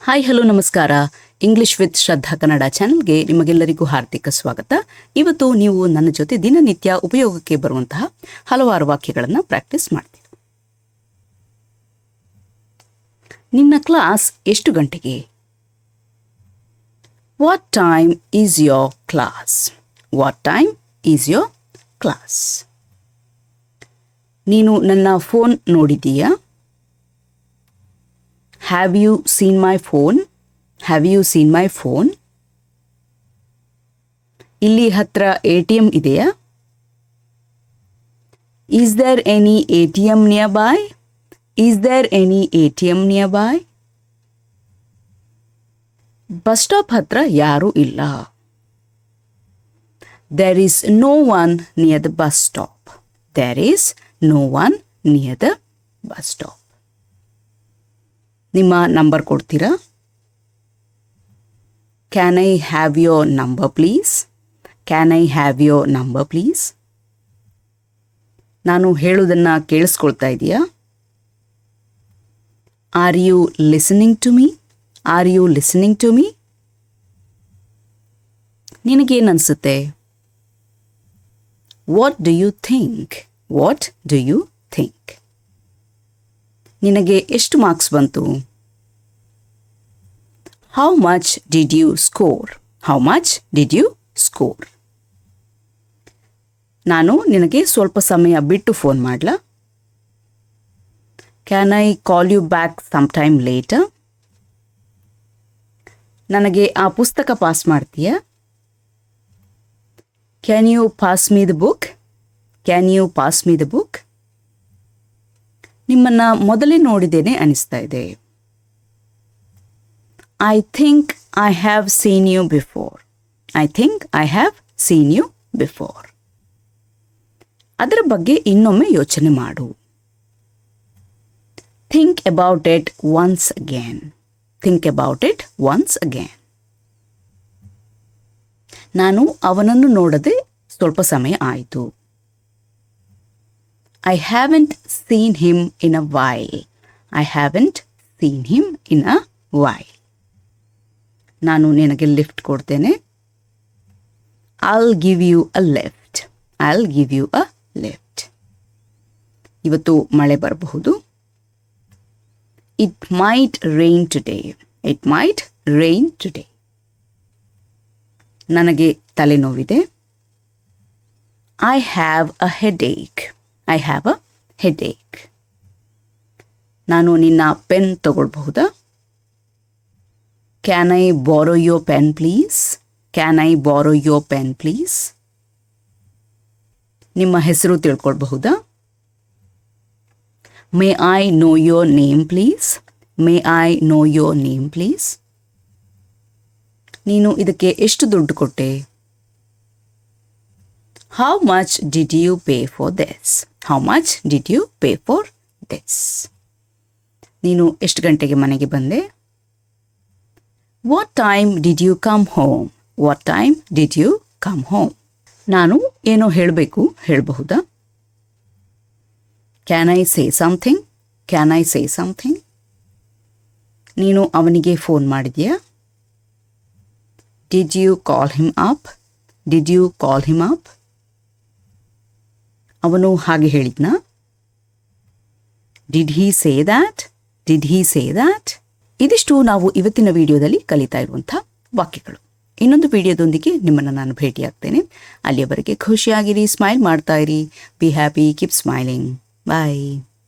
Hi hello ನಮಸ್ಕಾರ. English with ಶ್ರದ್ಧಾ ಕನ್ನಡ ಚಾನೆಲ್ಗೆ ನಿಮಗೆಲ್ಲರಿಗೂ ಹಾರ್ದಿಕ ಸ್ವಾಗತ. ಇವತ್ತು ನೀವು ನನ್ನ ಜೊತೆ ದಿನನಿತ್ಯ ಉಪಯೋಗಕ್ಕೆ ಬರುವಂತಹ ಹಲವಾರು ವಾಕ್ಯಗಳನ್ನು ಪ್ರಾಕ್ಟೀಸ್ ಮಾಡ್ತೀವಿ. ನಿನ್ನ ಕ್ಲಾಸ್ ಎಷ್ಟು ಗಂಟೆಗೆ? What time is your class? What time is your class? ನೀನು ನನ್ನ phone ನೋಡಿದೀಯಾ? Have you seen my phone? Have you seen my phone? ಇಲ್ಲಿ ಹತ್ರ ATM ಇದೆಯಾ? Is there any ATM nearby? Is there any ATM nearby? Bus stop ಹತ್ರ ಯಾರೂ ಇಲ್ಲ. There is no one near the bus stop. There is no one near the bus stop. ನಿಮ್ಮ number ಕೊಡ್ತೀರಾ? Can I have your number please? Can I have your number please? ನಾನು ಹೇಳೋದನ್ನು ಕೇಳಿಸ್ಕೊಳ್ತಾ ಇದೆಯಾ? Are you listening to me? Are you listening to me? ನಿನಗೇನನ್ಸುತ್ತೆ? What do you think? What do you think? ನಿನಗೆ ಎಷ್ಟು marks ಬಂತು? How much did you score? How much did you score? ನಾನು ನಿನಗೆ ಸ್ವಲ್ಪ ಸಮಯ ಬಿಟ್ಟು ಫೋನ್ ಮಾಡಲಾ? Can I call you back some time litre? ನನಗೆ ಆ ಪುಸ್ತಕ ಪಾಸ್ ಮಾಡ್ತೀಯಾ? Can you pass me the book? Can you pass me the book? ನಿಮ್ಮನ್ನು ಮೊದಲೇ ನೋಡಿದ್ದೇನೆ ಅನಿಸ್ತಾ ಇದೆ. I think I have seen you before. I think I have seen you before. ಅದರ ಬಗ್ಗೆ ಇನ್ನೊಮ್ಮೆ ಯೋಚನೆ ಮಾಡು. Think about it once again. Think about it once again. ನಾನು ಅವನನ್ನು ನೋಡದೆ ಸ್ವಲ್ಪ ಸಮಯ ಆಯಿತು. I haven't seen him in a while. I haven't seen him in a while. ನಾನು ನಿನಗೆ ಲಿಫ್ಟ್ ಕೊಡ್ತೇನೆ. I'll give you a lift. I'll give you a lift. ಇವತ್ತು ಮಳೆ ಬರಬಹುದು. It might rain today. It might rain today. ನನಗೆ ತಲೆನೋವಿದೆ. I have a headache. I have a headache. ನಾನು ನಿನ್ನ pen ತಗೊಳ್ಬಹುದಾ? Can I borrow your pen please? Can I borrow your pen please? ನಿಮ್ಮ ಹೆಸರು ತಿಳ್ಕೊಳ್ಬಹುದಾ? May I know your name please? May I know your name please? ನೀನು ಇದಕ್ಕೆ ಎಷ್ಟು ದುಡ್ಡು ಕೊಟ್ಟೆ? How much did you pay for this? How much did you pay for this? ನೀನು ಎಷ್ಟು ಗಂಟೆಗೆ ಮನೆಗೆ ಬಂದೆ? What time did you come home? What time did you come home? ನಾನು ಏನೋ ಹೇಳಬೇಕು, ಹೇಳಬಹುದಾ? Can I say something? Can I say something? ನೀನು ಅವನಿಗೆ ಫೋನ್ ಮಾಡಿದ್ಯಾ? Did you call him up? Did you call him up? ಅವನು ಹಾಗೆ ಹೇಳಿದ್ನಾ? Did he say that? Did he say that? ಇದಿಷ್ಟು ನಾವು ಇವತ್ತಿನ ವಿಡಿಯೋದಲ್ಲಿ ಕಲಿತಾ ಇರುವಂಥ ವಾಕ್ಯಗಳು. ಇನ್ನೊಂದು ವಿಡಿಯೋದೊಂದಿಗೆ ನಿಮ್ಮನ್ನು ನಾನು ಭೇಟಿಯಾಗ್ತೇನೆ. ಅಲ್ಲಿಯವರೆಗೆ ಖುಷಿಯಾಗಿರಿ, ಸ್ಮೈಲ್ ಮಾಡ್ತಾ ಇರಿ. Be happy, keep smiling. Bye.